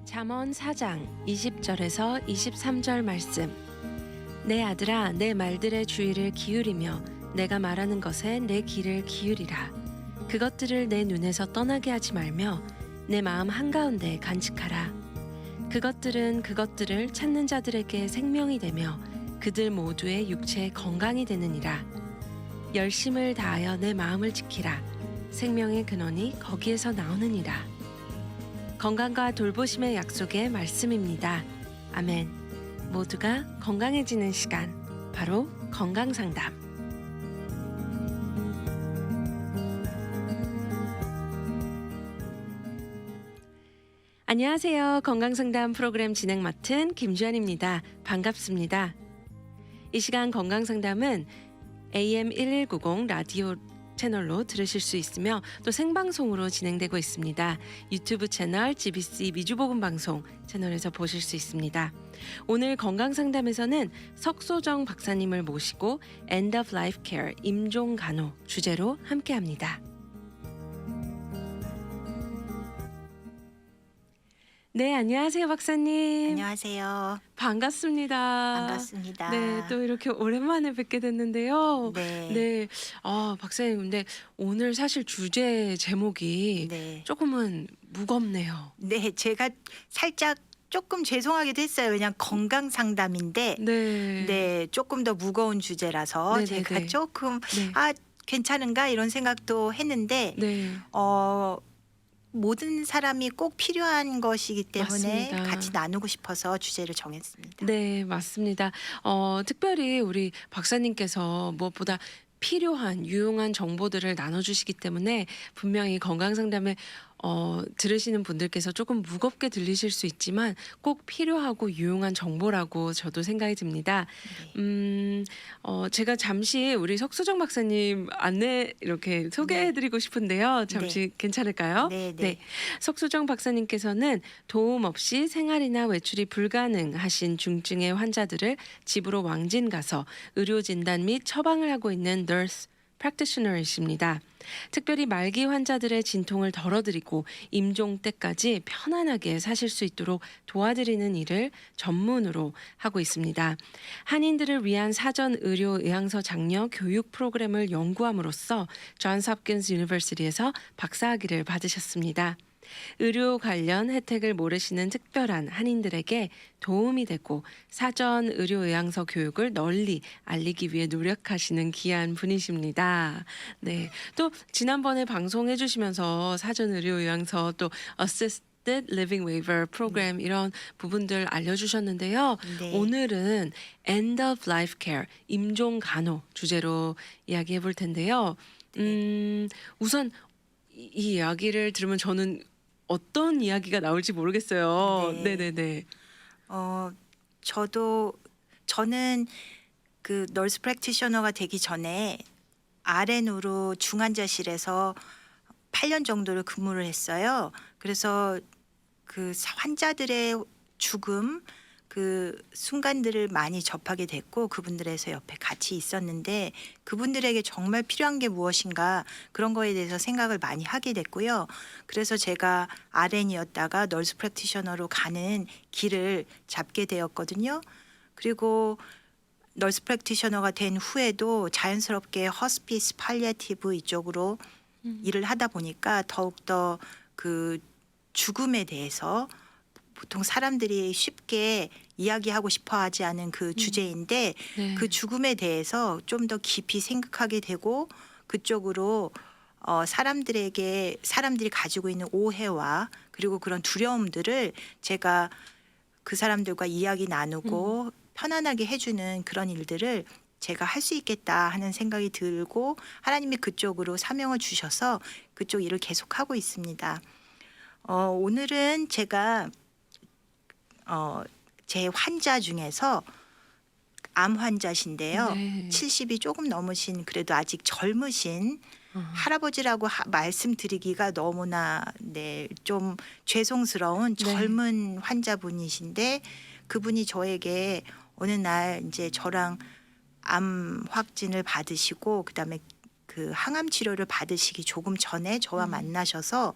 잠언 4장 20절에서 23절 말씀. 내 아들아, 내 말들의 주의를 기울이며 내가 말하는 것에 내 귀를 기울이라. 그것들을 내 눈에서 떠나게 하지 말며 내 마음 한가운데 간직하라. 그것들을 찾는 자들에게 생명이 되며 그들 모두의 육체에 건강이 되느니라. 열심을 다하여 내 마음을 지키라. 생명의 근원이 거기에서 나오느니라. 건강과 돌보심의 약속의 말씀입니다. 아멘. 모두가 건강해지는 시간, 바로 건강상담. 안녕하세요. 건강상담 프로그램 진행 맡은 김주환입니다. 반갑습니다. 이 시간 건강상담은 AM 1190 라디오 채널로 들으실 수 있으며 또 생방송으로 진행되고 있습니다. 유튜브 채널 GBC 미주복음방송 채널에서 보실 수 있습니다. 오늘 건강상담에서는 석소정 박사님을 모시고 End of Life Care 임종 간호 주제로 함께합니다. 네, 안녕하세요 박사님. 안녕하세요. 반갑습니다. 반갑습니다. 네, 또 이렇게 오랜만에 뵙게 됐는데요. 네. 네, 박사님, 근데 오늘 사실 주제 제목이 네. 조금은 무겁네요. 네, 제가 살짝 조금 죄송하기도 했어요. 왜냐면 건강 상담인데 네. 네, 조금 더 무거운 주제라서 네네네. 제가 조금 네. 괜찮은가 이런 생각도 했는데 네. 모든 사람이 꼭 필요한 것이기 때문에 맞습니다. 같이 나누고 싶어서 주제를 정했습니다. 네, 맞습니다. 특별히 우리 박사님께서 무엇보다 필요한 유용한 정보들을 나눠주시기 때문에 분명히 건강상담에 들으시는 분들께서 조금 무겁게 들리실 수 있지만 꼭 필요하고 유용한 정보라고 저도 생각이 듭니다. 네. 제가 잠시 우리 석수정 박사님 안내 이렇게 소개해드리고 싶은데요. 잠시 괜찮을까요? 네, 네. 석수정 박사님께서는 도움 없이 생활이나 외출이 불가능하신 중증의 환자들을 집으로 왕진 가서 의료 진단 및 처방을 하고 있는 nurse practitioner이십니다. 특별히 말기 환자들의 진통을 덜어드리고 임종 때까지 편안하게 사실 수 있도록 도와드리는 일을 전문으로 하고 있습니다. 한인들을 위한 사전 의료 의학서 장려 교육 프로그램을 연구함으로써 존스 홉킨스 유니버시티에서 박사학위를 받으셨습니다. 의료 관련 혜택을 모르시는 특별한 한인들에게 도움이 되고 사전 의료 의학서 교육을 널리 알리기 위해 노력하시는 귀한 분이십니다. 네, 또 지난번에 방송해 주시면서 사전 의료 의학서 또 Assisted Living Waiver 프로그램 이런 부분들 알려주셨는데요. 네. 오늘은 End of Life Care 임종 간호 주제로 이야기해 볼 텐데요. 우선 이 이야기를 들으면 저는 어떤 이야기가 나올지 모르겠어요. 네. 네네네. 저는 그 널스 프랙티셔너가 되기 전에 RN으로 중환자실에서 8년 정도를 근무를 했어요. 그래서 그 환자들의 죽음 그 순간들을 많이 접하게 됐고 그분들에서 옆에 같이 있었는데 그분들에게 정말 필요한 게 무엇인가 그런 거에 대해서 생각을 많이 하게 됐고요. 그래서 제가 RN이었다가 널스 프랙티셔너로 가는 길을 잡게 되었거든요. 그리고 널스 프랙티셔너가 된 후에도 자연스럽게 허스피스 팔리아티브 이쪽으로 일을 하다 보니까 더욱더 그 죽음에 대해서 보통 사람들이 쉽게 이야기하고 싶어 하지 않은 그 주제인데 네. 그 죽음에 대해서 좀 더 깊이 생각하게 되고 그쪽으로 사람들이 가지고 있는 오해와 그리고 그런 두려움들을 제가 그 사람들과 이야기 나누고 편안하게 해주는 그런 일들을 제가 할 수 있겠다 하는 생각이 들고 하나님이 그쪽으로 사명을 주셔서 그쪽 일을 계속하고 있습니다. 오늘은 제가 제 환자 중에서 암 환자신데요. 네. 70이 조금 넘으신 그래도 아직 젊으신 할아버지라고 말씀드리기가 너무나 좀 죄송스러운 네. 젊은 환자분이신데 그분이 저에게 어느 날 이제 저랑 암 확진을 받으시고 그다음에 그 항암 치료를 받으시기 조금 전에 저와 만나셔서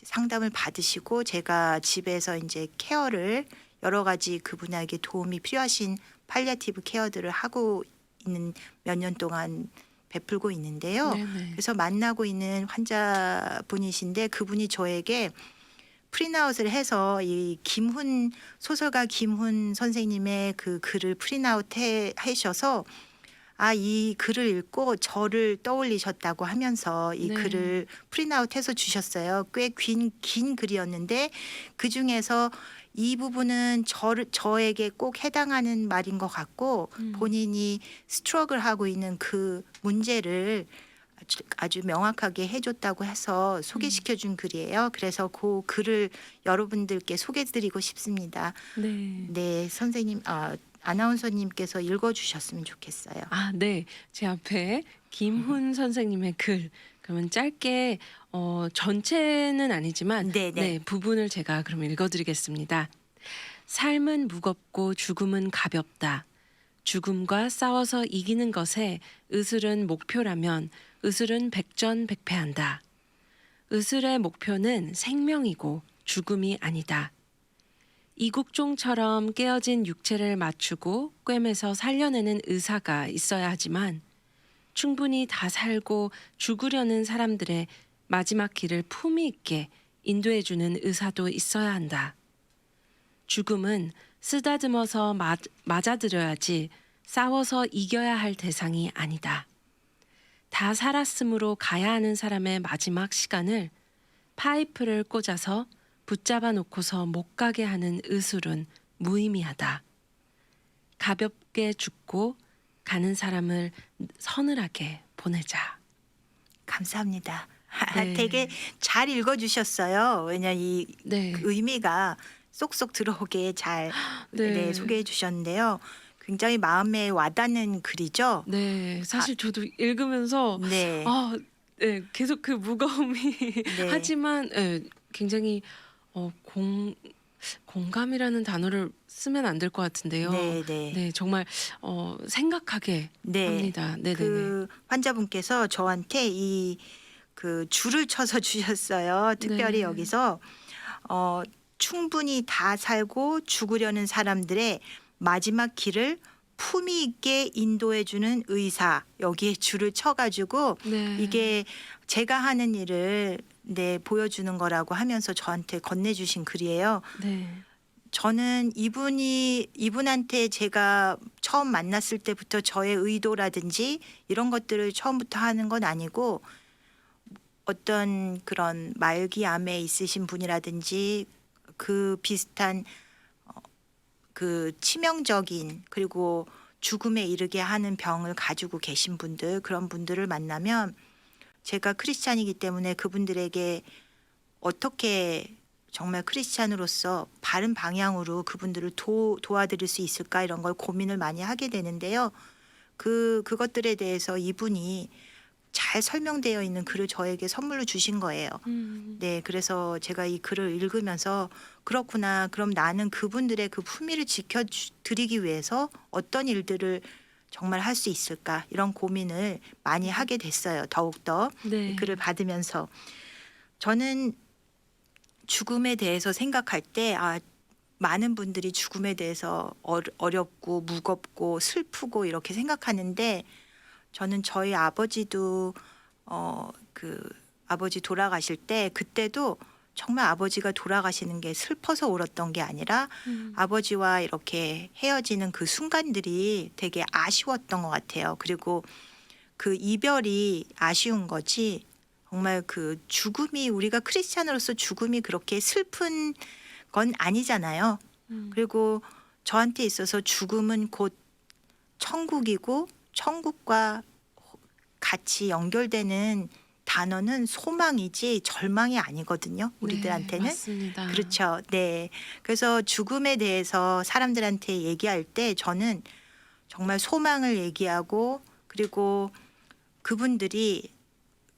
상담을 받으시고 제가 집에서 이제 케어를 여러 가지 그분에게 도움이 필요하신 팔리아티브 케어들을 하고 있는 몇 년 동안 베풀고 있는데요. 네네. 그래서 만나고 있는 환자분이신데 그분이 저에게 프린아웃을 해서 이 김훈 소설가 김훈 선생님의 그 글을 프린아웃 하셔서 이 글을 읽고 저를 떠올리셨다고 하면서 이 네. 글을 프린아웃해서 주셨어요. 꽤 긴 글이었는데 그 중에서 이 부분은 저에게 꼭 해당하는 말인 것 같고 본인이 스트러글 하고 있는 그 문제를 아주 명확하게 해줬다고 해서 소개시켜준 글이에요. 그래서 그 글을 여러분들께 소개드리고 싶습니다. 네. 네, 선생님, 아나운서님께서 읽어주셨으면 좋겠어요. 네. 제 앞에 김훈 선생님의 글 그러면 짧게 전체는 아니지만 네네. 부분을 제가 그럼 읽어드리겠습니다. 삶은 무겁고 죽음은 가볍다. 죽음과 싸워서 이기는 것에 의술은 목표라면 의술은 백전백패한다. 의술의 목표는 생명이고 죽음이 아니다. 이국종처럼 깨어진 육체를 맞추고 꿰매서 살려내는 의사가 있어야 하지만 충분히 다 살고 죽으려는 사람들의 마지막 길을 품위 있게 인도해주는 의사도 있어야 한다. 죽음은 쓰다듬어서 맞아들여야지 싸워서 이겨야 할 대상이 아니다. 다 살았으므로 가야 하는 사람의 마지막 시간을 파이프를 꽂아서 붙잡아 놓고서 못 가게 하는 의술은 무의미하다. 가볍게 죽고 가는 사람을 서늘하게 보내자. 감사합니다. 네. 되게 잘 읽어주셨어요. 왜냐 이 네. 그 의미가 쏙쏙 들어오게 잘 네. 소개해 주셨는데요. 굉장히 마음에 와닿는 글이죠. 네, 사실 저도 읽으면서 네. 계속 그 무거움이 네. 하지만 굉장히 공감이라는 단어를 쓰면 안 될 것 같은데요. 네, 네. 네, 정말 생각하게 네. 합니다. 네네네. 그 환자분께서 저한테 이 그 줄을 쳐서 주셨어요. 특별히 네. 여기서 충분히 다 살고 죽으려는 사람들의 마지막 길을 품위 있게 인도해 주는 의사, 여기에 줄을 쳐가지고 네. 이게 제가 하는 일을 보여주는 거라고 하면서 저한테 건네주신 글이에요. 네. 저는 이분한테 제가 처음 만났을 때부터 저의 의도라든지 이런 것들을 처음부터 하는 건 아니고 어떤 그런 말기암에 있으신 분이라든지 그 비슷한 그 치명적인 그리고 죽음에 이르게 하는 병을 가지고 계신 분들, 그런 분들을 만나면 제가 크리스찬이기 때문에 그분들에게 어떻게 정말 크리스찬으로서 바른 방향으로 그분들을 도와드릴 수 있을까, 이런 걸 고민을 많이 하게 되는데요. 그것들에 대해서 이분이 잘 설명되어 있는 글을 저에게 선물로 주신 거예요. 네, 그래서 제가 이 글을 읽으면서 그렇구나. 그럼 나는 그분들의 그 품위를 지켜드리기 위해서 어떤 일들을 정말 할 수 있을까, 이런 고민을 많이 하게 됐어요. 더욱더 네. 이 글을 받으면서 저는 죽음에 대해서 생각할 때 많은 분들이 죽음에 대해서 어렵고 무겁고 슬프고 이렇게 생각하는데, 저는 저희 아버지도 그 아버지 돌아가실 때 그때도 정말 아버지가 돌아가시는 게 슬퍼서 울었던 게 아니라 아버지와 이렇게 헤어지는 그 순간들이 되게 아쉬웠던 것 같아요. 그리고 그 이별이 아쉬운 거지, 정말 그 죽음이, 우리가 크리스찬으로서 죽음이 그렇게 슬픈 건 아니잖아요. 그리고 저한테 있어서 죽음은 곧 천국이고, 천국과 같이 연결되는 단어는 소망이지 절망이 아니거든요. 우리들한테는. 네, 맞습니다. 그렇죠. 네. 그래서 죽음에 대해서 사람들한테 얘기할 때 저는 정말 소망을 얘기하고, 그리고 그분들이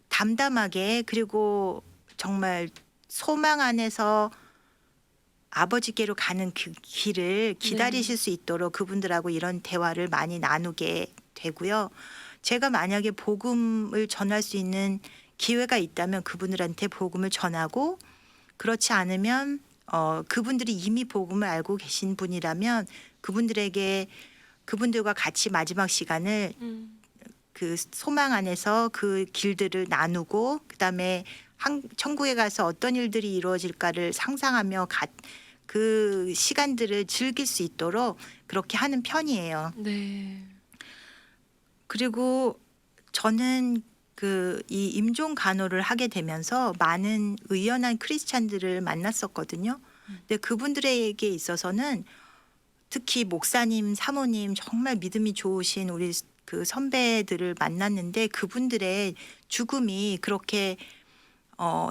담담하게, 그리고 정말 소망 안에서 아버지께로 가는 그 길을 기다리실 수 있도록 그분들하고 이런 대화를 많이 나누게 되고요. 제가 만약에 복음을 전할 수 있는 기회가 있다면 그분들한테 복음을 전하고, 그렇지 않으면 그분들이 이미 복음을 알고 계신 분이라면 그분들과 같이 마지막 시간을 그 소망 안에서 그 길들을 나누고 그다음에 천국에 가서 어떤 일들이 이루어질까를 상상하며 그 시간들을 즐길 수 있도록 그렇게 하는 편이에요. 네. 그리고 저는 이 임종 간호를 하게 되면서 많은 의연한 크리스찬들을 만났었거든요. 근데 그분들에게 있어서는 특히 목사님, 사모님 정말 믿음이 좋으신 우리 그 선배들을 만났는데 그분들의 죽음이 그렇게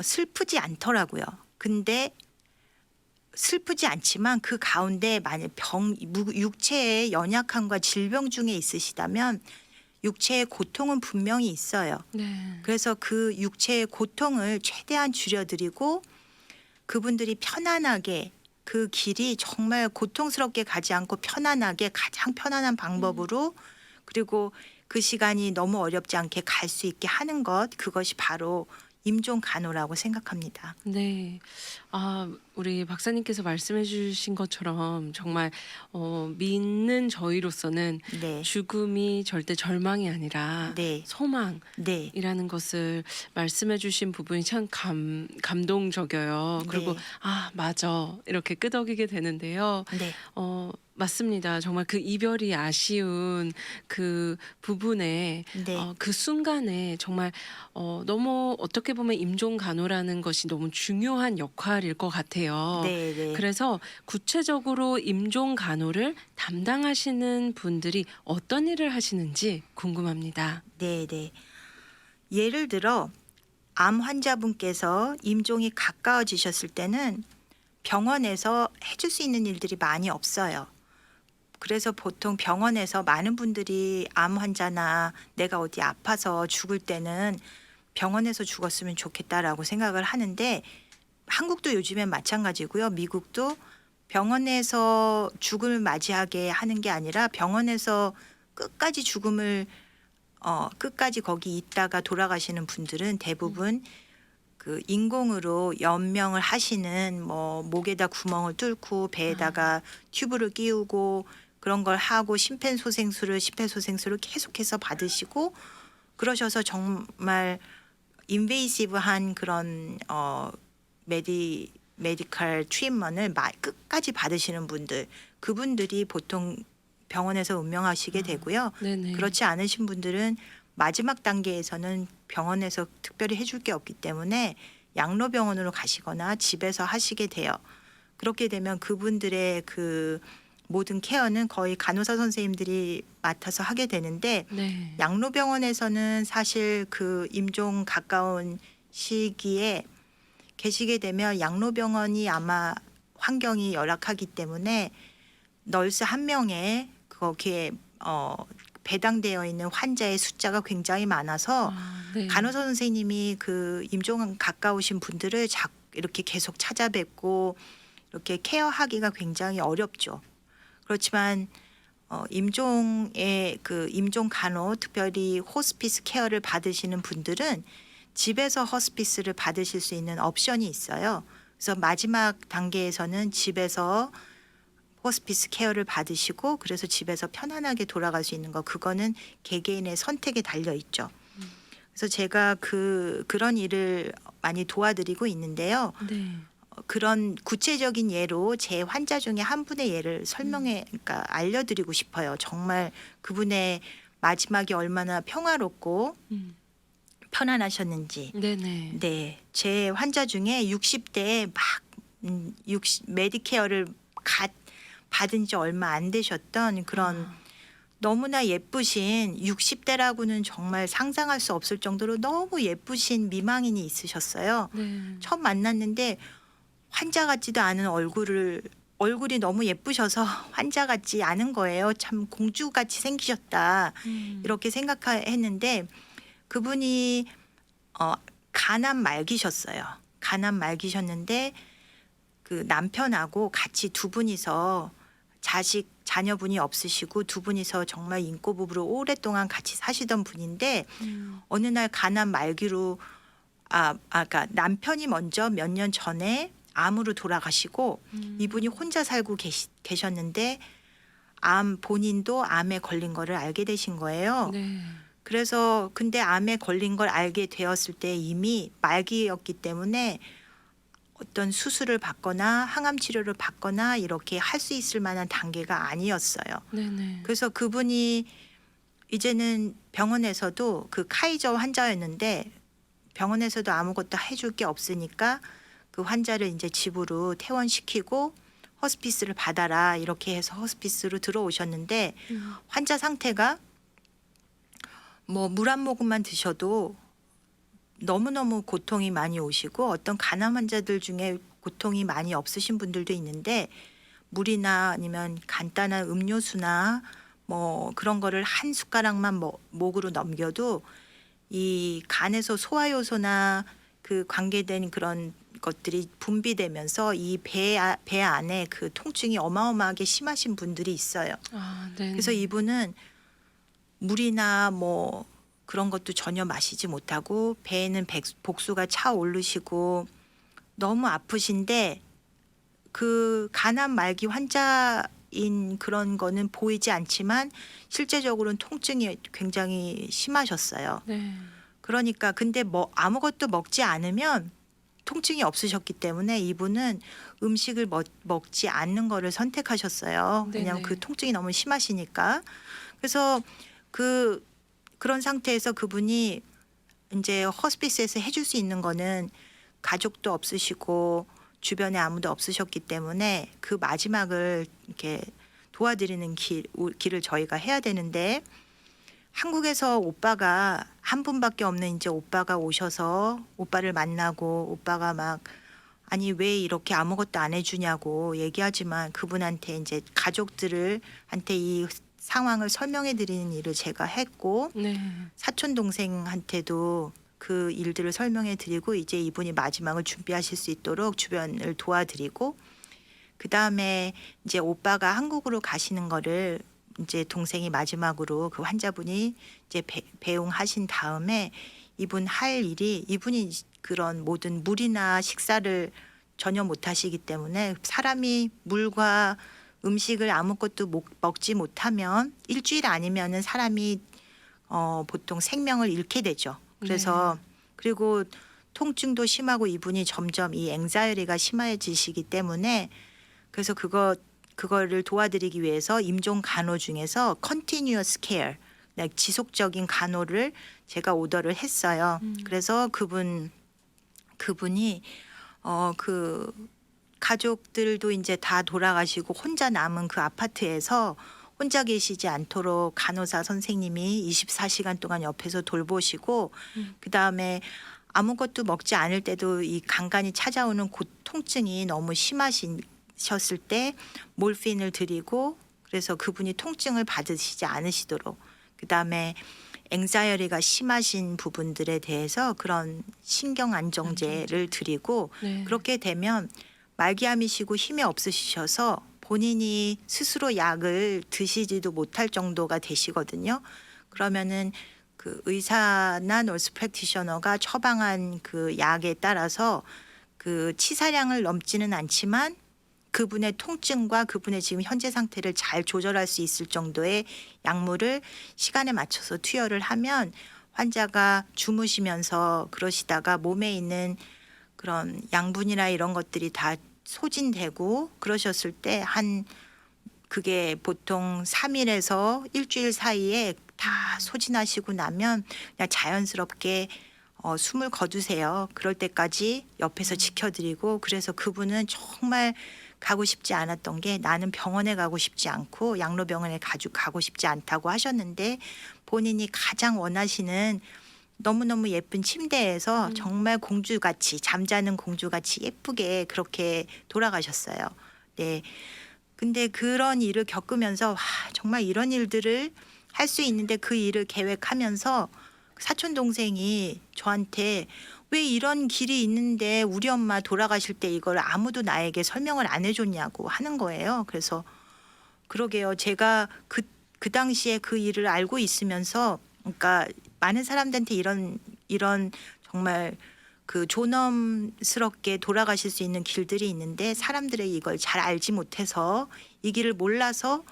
슬프지 않더라고요. 근데 슬프지 않지만 그 가운데 만약 육체의 연약함과 질병 중에 있으시다면 육체의 고통은 분명히 있어요. 네. 그래서 그 육체의 고통을 최대한 줄여드리고 그분들이 편안하게 그 길이 정말 고통스럽게 가지 않고 편안하게 가장 편안한 방법으로 그리고 그 시간이 너무 어렵지 않게 갈 수 있게 하는 그것이 바로 임종 간호라고 생각합니다. 네. 우리 박사님께서 말씀해 주신 것처럼 정말 믿는 저희로서는 네, 죽음이 절대 절망이 아니라 네, 소망이라는 네, 것을 말씀해 주신 부분이 참 감동적이어요. 그리고 네, 맞아. 이렇게 끄덕이게 되는데요. 네, 맞습니다. 정말 그 이별이 아쉬운 그 부분에 네, 그 순간에 정말 너무 어떻게 보면 임종 간호라는 것이 너무 중요한 역할일 것 같아요. 네, 네. 그래서 구체적으로 임종 간호를 담당하시는 분들이 어떤 일을 하시는지 궁금합니다. 네, 네. 예를 들어 암 환자분께서 임종이 가까워지셨을 때는 병원에서 해줄 수 있는 일들이 많이 없어요. 그래서 보통 병원에서 많은 분들이 암 환자나 내가 어디 아파서 죽을 때는 병원에서 죽었으면 좋겠다라고 생각을 하는데 한국도 요즘엔 마찬가지고요. 미국도 병원에서 죽음을 맞이하게 하는 게 아니라 병원에서 끝까지 끝까지 거기 있다가 돌아가시는 분들은 대부분 그 인공으로 연명을 하시는 목에다 구멍을 뚫고 배에다가 튜브를 끼우고 그런 걸 하고 심폐소생술을 계속해서 받으시고 그러셔서 정말 인베이시브한 그런 메디컬 트리트먼을 끝까지 받으시는 분들 그분들이 보통 병원에서 운명하시게 되고요. 네네. 그렇지 않으신 분들은 마지막 단계에서는 병원에서 특별히 해줄 게 없기 때문에 양로병원으로 가시거나 집에서 하시게 돼요. 그렇게 되면 그분들의 그 모든 케어는 거의 간호사 선생님들이 맡아서 하게 되는데 네. 양로병원에서는 사실 그 임종 가까운 시기에 계시게 되면 양로병원이 아마 환경이 열악하기 때문에 널스 한 명에 거기에 배당되어 있는 환자의 숫자가 굉장히 많아서 네. 간호사 선생님이 그 임종 가까우신 분들을 이렇게 계속 찾아뵙고 이렇게 케어하기가 굉장히 어렵죠. 그렇지만 임종의 그 임종 간호 특별히 호스피스 케어를 받으시는 분들은 집에서 호스피스를 받으실 수 있는 옵션이 있어요. 그래서 마지막 단계에서는 집에서 호스피스 케어를 받으시고 그래서 집에서 편안하게 돌아갈 수 있는 거 그거는 개개인의 선택에 달려 있죠. 그래서 제가 그런 일을 많이 도와드리고 있는데요. 네. 그런 구체적인 예로 제 환자 중에 한 분의 예를 그러니까 알려드리고 싶어요. 정말 그분의 마지막이 얼마나 평화롭고 편안하셨는지. 네네. 네, 제 환자 중에 60대에 막 메디케어를 받은 지 얼마 안 되셨던 그런 너무나 예쁘신 60대라고는 정말 상상할 수 없을 정도로 너무 예쁘신 미망인이 있으셨어요. 네. 처음 만났는데 환자 같지도 않은 얼굴이 너무 예쁘셔서 환자 같지 않은 거예요. 참 공주같이 생기셨다. 이렇게 생각했는데 그분이 간암 말기셨어요. 간암 말기셨는데 그 남편하고 같이 두 분이서 자녀분이 없으시고 두 분이서 정말 인꼬 부부로 오랫동안 같이 사시던 분인데 어느 날 간암 말기로 그러니까 남편이 먼저 몇 년 전에 암으로 돌아가시고 이분이 혼자 살고 계셨는데 본인도 암에 걸린 거를 알게 되신 거예요. 네. 그래서 근데 암에 걸린 걸 알게 되었을 때 이미 말기였기 때문에 어떤 수술을 받거나 항암 치료를 받거나 이렇게 할 수 있을 만한 단계가 아니었어요. 네네. 그래서 그분이 이제는 병원에서도 그 카이저 환자였는데 병원에서도 아무것도 해줄 게 없으니까 그 환자를 이제 집으로 퇴원시키고 호스피스를 받아라 이렇게 해서 호스피스로 들어오셨는데 환자 상태가 뭐 물 한 모금만 드셔도 너무너무 고통이 많이 오시고 어떤 간암 환자들 중에 고통이 많이 없으신 분들도 있는데 물이나 아니면 간단한 음료수나 뭐 그런 거를 한 숟가락만 목으로 넘겨도 이 간에서 소화효소나 그 관계된 그런 것들이 분비되면서 이 배 안에 그 통증이 어마어마하게 심하신 분들이 있어요. 아, 네. 그래서 이분은 물이나 뭐 그런 것도 전혀 마시지 못하고 배에는 복수가 차오르시고 너무 아프신데 그 간암 말기 환자인 그런 거는 보이지 않지만 실제적으로는 통증이 굉장히 심하셨어요. 네. 그러니까 근데 뭐 아무것도 먹지 않으면 통증이 없으셨기 때문에 이분은 음식을 먹지 않는 거를 선택하셨어요. 왜냐하면 네네. 그 통증이 너무 심하시니까. 그래서 그런 상태에서 그분이 이제 호스피스에서 해줄 수 있는 거는 가족도 없으시고 주변에 아무도 없으셨기 때문에 그 마지막을 이렇게 도와드리는 길을 저희가 해야 되는데 한국에서 오빠가 한 분밖에 없는 이제 오빠가 오셔서 오빠를 만나고 오빠가 막 아니 왜 이렇게 아무것도 안 해주냐고 얘기하지만 그분한테 이제 가족들한테 이 상황을 설명해 드리는 일을 제가 했고 네. 사촌 동생한테도 그 일들을 설명해 드리고 이제 이분이 마지막을 준비하실 수 있도록 주변을 도와드리고 그다음에 이제 오빠가 한국으로 가시는 거를 이제 동생이 마지막으로 그 환자분이 이제 배웅하신 다음에 이분 할 일이 이분이 그런 모든 물이나 식사를 전혀 못 하시기 때문에 사람이 물과 음식을 아무것도 먹지 못하면 일주일 아니면은 사람이 보통 생명을 잃게 되죠. 그래서 그리고 통증도 심하고 이분이 점점 이 앵자이리가 심해지시기 때문에 그래서 그거를 도와드리기 위해서 임종 간호 중에서 continuous care, 지속적인 간호를 제가 오더를 했어요. 그래서 그분이 그 가족들도 이제 다 돌아가시고 혼자 남은 그 아파트에서 혼자 계시지 않도록 간호사 선생님이 24시간 동안 옆에서 돌보시고 그다음에 아무것도 먹지 않을 때도 이 간간이 찾아오는 통증이 너무 심하셨을 때 몰핀을 드리고 그래서 그분이 통증을 받으시지 않으시도록 그다음에 앵자이어리가 심하신 부분들에 대해서 그런 신경 안정제를 드리고 네. 그렇게 되면 말기암이시고 힘이 없으셔서 본인이 스스로 약을 드시지도 못할 정도가 되시거든요. 그러면은 그 의사나 널스 프랙티셔너가 처방한 그 약에 따라서 그 치사량을 넘지는 않지만 그분의 통증과 그분의 지금 현재 상태를 잘 조절할 수 있을 정도의 약물을 시간에 맞춰서 투여를 하면 환자가 주무시면서 그러시다가 몸에 있는 그런 양분이나 이런 것들이 다 소진되고 그러셨을 때 그게 보통 3일에서 일주일 사이에 다 소진하시고 나면 그냥 자연스럽게 숨을 거두세요. 그럴 때까지 옆에서 지켜드리고 그래서 그분은 정말 가고 싶지 않았던 게 나는 병원에 가고 싶지 않고 양로병원에 가고 싶지 않다고 하셨는데 본인이 가장 원하시는 너무너무 예쁜 침대에서 정말 공주같이 잠자는 공주같이 예쁘게 그렇게 돌아가셨어요. 네. 근데 그런 일을 겪으면서 와, 정말 이런 일들을 할 수 있는데 그 일을 계획하면서 사촌 동생이 저한테 왜 이런 길이 있는데 우리 엄마 돌아가실 때 이걸 아무도 나에게 설명을 안 해줬냐고 하는 거예요. 그래서 그러게요. 제가 그 당시에 그 일을 알고 있으면서 그러니까 많은 사람들한테 이런 정말 그 존엄스럽게 돌아가실 수 있는 길들이 있는데 사람들이 이걸 잘 알지 못해서 이 길을 몰라서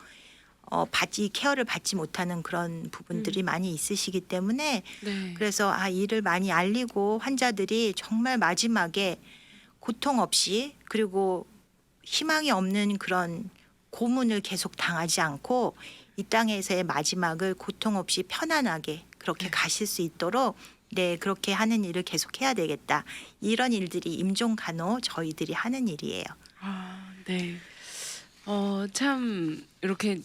이 케어를 받지 못하는 그런 부분들이 많이 있으시기 때문에 네. 그래서 이를 많이 알리고 환자들이 정말 마지막에 고통 없이 그리고 희망이 없는 그런 고문을 계속 당하지 않고 이 땅에서의 마지막을 고통 없이 편안하게 그렇게 네. 가실 수 있도록 네 그렇게 하는 일을 계속 해야 되겠다. 이런 일들이 임종 간호 저희들이 하는 일이에요. 네. 참 이렇게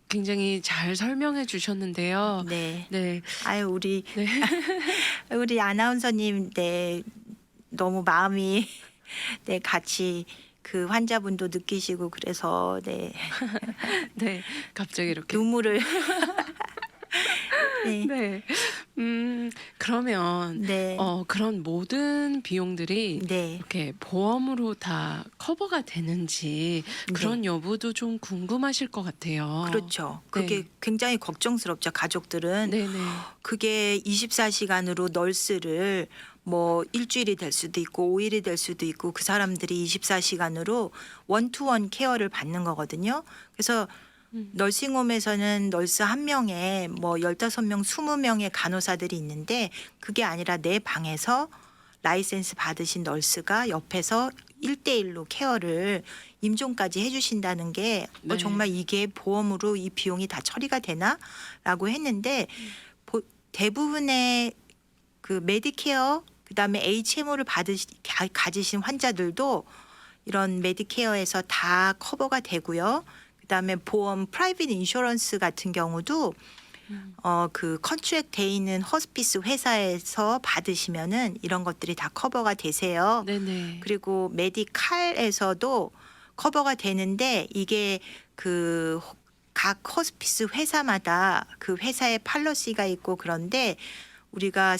굉장히 잘 설명해 주셨는데요. 네. 네. 우리 네. 우리 아나운서님 네 너무 마음이 네 같이 그 환자분도 느끼시고 그래서 네 네. 갑자기 이렇게 눈물을 네. 네. 그러면 네. 그런 모든 비용들이 네. 이렇게 보험으로 다 커버가 되는지 그런 여부도 좀 궁금하실 것 같아요. 그렇죠. 네. 그게 굉장히 걱정스럽죠. 가족들은 네네. 그게 24시간으로 널스를 뭐 일주일이 될 수도 있고 5일이 될 수도 있고 그 사람들이 24시간으로 원투원 케어를 받는 거거든요. 그래서 널싱홈에서는 널스 한 명에 뭐 15명, 20명의 간호사들이 있는데 그게 아니라 내 방에서 라이센스 받으신 널스가 옆에서 1대1로 케어를 임종까지 해주신다는 게 네. 정말 이게 보험으로 이 비용이 다 처리가 되나라고 했는데 대부분의 그 메디케어 그다음에 HMO를 가지신 환자들도 이런 메디케어에서 다 커버가 되고요. 그다음에 보험 프라이빗 인슈런스 같은 경우도 그 컨트랙 돼 있는 호스피스 회사에서 받으시면은 이런 것들이 다 커버가 되세요. 네네. 그리고 메디칼에서도 커버가 되는데 이게 그 각 호스피스 회사마다 그 회사의 팔러시가 있고 그런데 우리가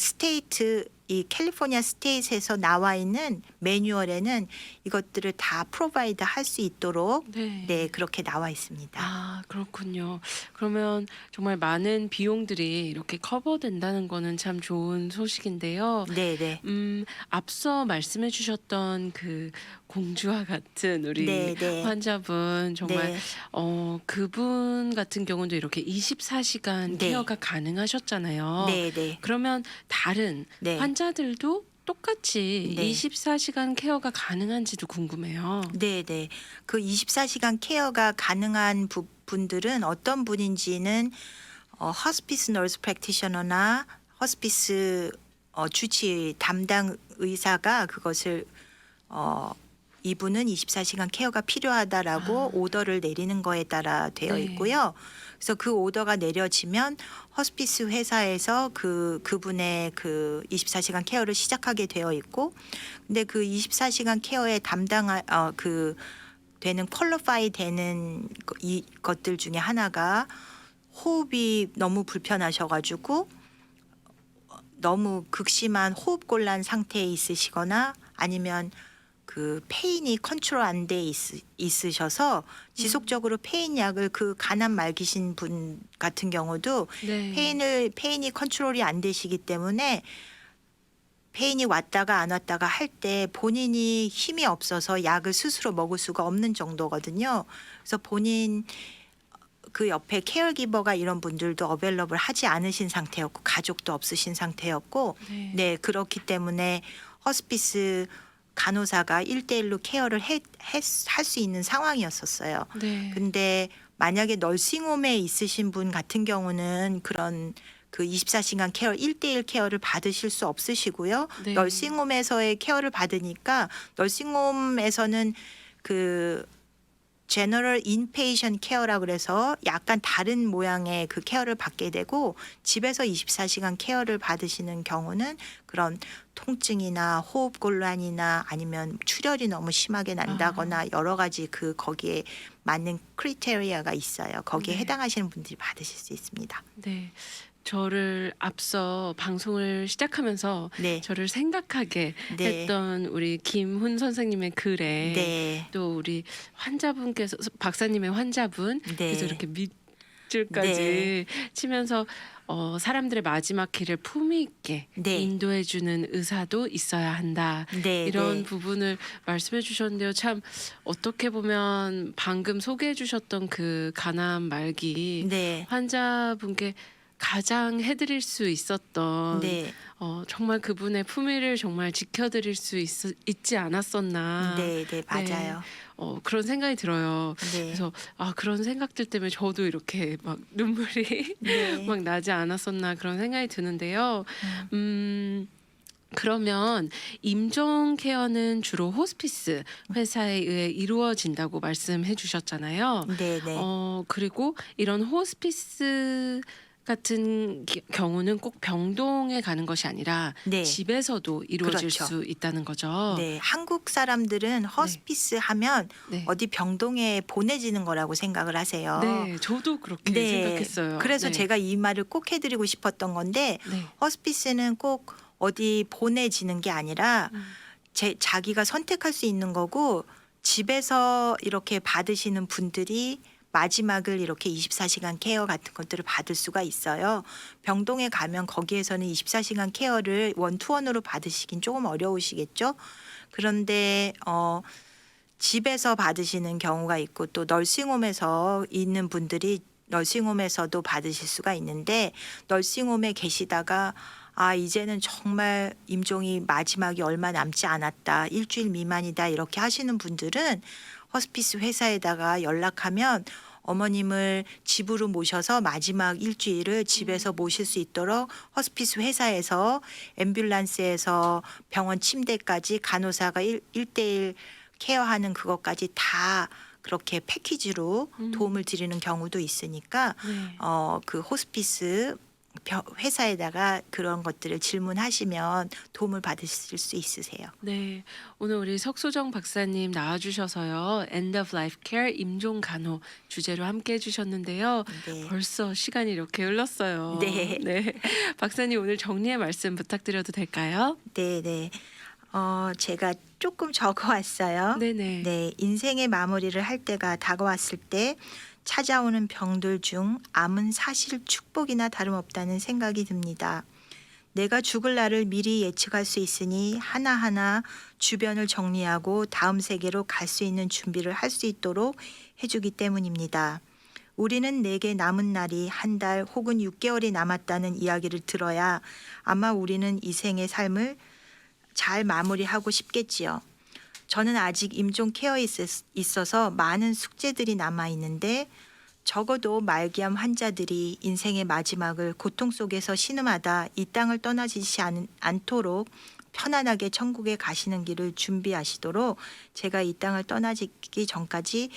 이 캘리포니아 스테이트에서 나와 있는 매뉴얼에는 이것들을 다 프로바이드 할 수 있도록 네 그렇게 나와 있습니다. 그렇군요. 그러면 정말 많은 비용들이 이렇게 커버된다는 거는 참 좋은 소식인데요. 네네. 앞서 말씀해 주셨던 그 공주와 같은 우리 네. 환자분 정말 네. 그분 같은 경우도 이렇게 24시간 네. 케어가 가능하셨잖아요. 네네. 그러면 다른 네. 환자들도 똑같이 네. 24시간 케어가 가능한지도 궁금해요. 네네. 그 24시간 케어가 가능한 분들은 어떤 분인지는 호스피스 너스 프랙티셔너나 호스피스 주치 담당 의사가 그것을 이분은 24시간 케어가 필요하다라고 오더를 내리는 거에 따라 되어 네. 있고요. 그래서 그 오더가 내려지면 호스피스 회사에서 그분의 그 24시간 케어를 시작하게 되어 있고, 근데 그 24시간 케어에 되는 퀄리파이 되는 이 것들 중에 하나가 호흡이 너무 불편하셔가지고 너무 극심한 호흡곤란 상태에 있으시거나 아니면 그 페인이 컨트롤 안 돼 있으셔서 지속적으로 페인 약을 그 간암 말기신 분 같은 경우도 네. 페인이 컨트롤이 안 되시기 때문에 페인이 왔다가 안 왔다가 할 때 본인이 힘이 없어서 약을 스스로 먹을 수가 없는 정도거든요. 그래서 본인 그 옆에 케어기버가 이런 분들도 어벨러블 하지 않으신 상태였고 가족도 없으신 상태였고 네 그렇기 때문에 호스피스 간호사가 1대1로 케어를 할 수 있는 상황이었었어요. 네. 근데 만약에 널싱홈에 있으신 분 같은 경우는 그런 그 24시간 케어 1대1 케어를 받으실 수 없으시고요. 네. 널싱홈에서의 케어를 받으니까 널싱홈에서는 그 제너럴 인페이션 케어라 그래서 약간 다른 모양의 그 케어를 받게 되고 집에서 24시간 케어를 받으시는 경우는 그런 통증이나 호흡 곤란이나 아니면 출혈이 너무 심하게 난다거나 여러 가지 거기에 맞는 크리테리아가 있어요. 거기에 네. 해당하시는 분들이 받으실 수 있습니다. 네. 저를 앞서 방송을 시작하면서 네. 저를 생각하게 네. 했던 우리 김훈 선생님의 글에 네. 또 우리 환자분께서 박사님의 환자분 네. 그래서 이렇게 줄까지 치면서 사람들의 마지막 길을 품위 있게 네. 인도해주는 의사도 있어야 한다. 네, 이런 네. 부분을 말씀해 주셨는데요. 참 어떻게 보면 방금 소개해 주셨던 그 가난 말기 네. 환자분께 가장 해드릴 수 있었던 네. 정말 그분의 품위를 정말 지켜드릴 수 있지 않았었나. 네, 네, 맞아요. 그런 생각이 들어요. 네. 그래서 그런 생각들 때문에 저도 이렇게 막 눈물이 네. 막 나지 않았었나 그런 생각이 드는데요. 그러면 임종 케어는 주로 호스피스 회사에 의해 이루어진다고 말씀해 주셨잖아요. 네, 네. 그리고 이런 호스피스 같은 경우는 꼭 병동에 가는 것이 아니라 네. 집에서도 이루어질 그렇죠. 수 있다는 거죠. 네, 한국 사람들은 허스피스 하면 네. 어디 병동에 보내지는 거라고 생각을 하세요. 네, 저도 그렇게 네. 생각했어요. 그래서 네. 제가 이 말을 꼭 해드리고 싶었던 건데 네. 허스피스는 꼭 어디 보내지는 게 아니라 자기가 선택할 수 있는 거고 집에서 이렇게 받으시는 분들이 마지막을 이렇게 24시간 케어 같은 것들을 받을 수가 있어요. 병동에 가면 거기에서는 24시간 케어를 원투원으로 받으시긴 조금 어려우시겠죠. 그런데 집에서 받으시는 경우가 있고 또 널싱홈에서 있는 분들이 널싱홈에서도 받으실 수가 있는데 널싱홈에 계시다가 이제는 정말 임종이 마지막이 얼마 남지 않았다. 일주일 미만이다. 이렇게 하시는 분들은 허스피스 회사에다가 연락하면 어머님을 집으로 모셔서 마지막 일주일을 집에서 모실 수 있도록 허스피스 회사에서 앰뷸런스에서 병원 침대까지 간호사가 1대1 케어하는 그것까지 다 그렇게 패키지로 도움을 드리는 경우도 있으니까 네. 그 호스피스 회사에다가 그런 것들을 질문하시면 도움을 받으실 수 있으세요. 네, 오늘 우리 석소정 박사님 나와주셔서요. End of Life Care 임종 간호 주제로 함께 해주셨는데요. 네. 벌써 시간이 이렇게 흘렀어요. 네. 박사님 오늘 정리의 말씀 부탁드려도 될까요? 네, 네. 제가 조금 적어왔어요. 네네. 네, 인생의 마무리를 할 때가 다가왔을 때 찾아오는 병들 중 암은 사실 축복이나 다름없다는 생각이 듭니다. 내가 죽을 날을 미리 예측할 수 있으니 하나하나 주변을 정리하고 다음 세계로 갈 수 있는 준비를 할 수 있도록 해주기 때문입니다. 우리는 내게 남은 날이 한 달 혹은 6개월이 남았다는 이야기를 들어야 아마 우리는 이 생의 삶을 잘 마무리하고 싶겠지요. 저는 아직 임종 케어에 있어서 많은 숙제들이 남아 있는데 적어도 말기암 환자들이 인생의 마지막을 고통 속에서 신음하다 이 땅을 떠나지 않도록 편안하게 천국에 가시는 길을 준비하시도록 제가 이 땅을 떠나기 전까지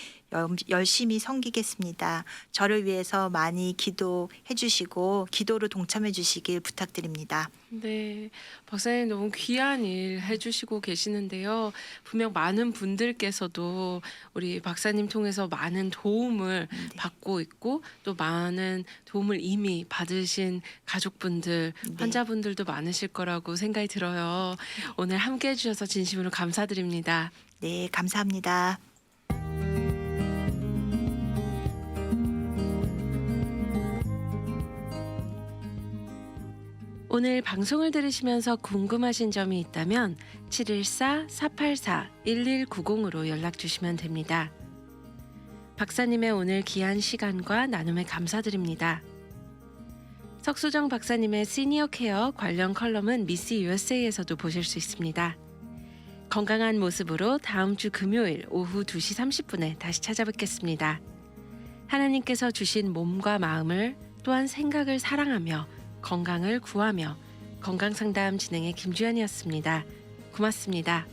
열심히 섬기겠습니다. 저를 위해서 많이 기도해 주시고 기도로 동참해 주시길 부탁드립니다. 네, 박사님 너무 귀한 일 해주시고 계시는데요. 분명 많은 분들께서도 우리 박사님 통해서 많은 도움을 받고 있고 또 많은 도움을 이미 받으신 가족분들, 환자분들도 많으실 거라고 생각이 들어요. 오늘 함께 해주셔서 진심으로 감사드립니다. 네, 감사합니다. 오늘 방송을 들으시면서 궁금하신 점이 있다면 714-484-1190으로 연락 주시면 됩니다. 박사님의 오늘 귀한 시간과 나눔에 감사드립니다. 석수정 박사님의 시니어 케어 관련 컬럼은 미스 USA에서도 보실 수 있습니다. 건강한 모습으로 다음 주 금요일 오후 2시 30분에 다시 찾아뵙겠습니다. 하나님께서 주신 몸과 마음을 또한 생각을 사랑하며 건강을 구하며 건강상담 진행의 김주연이었습니다. 고맙습니다.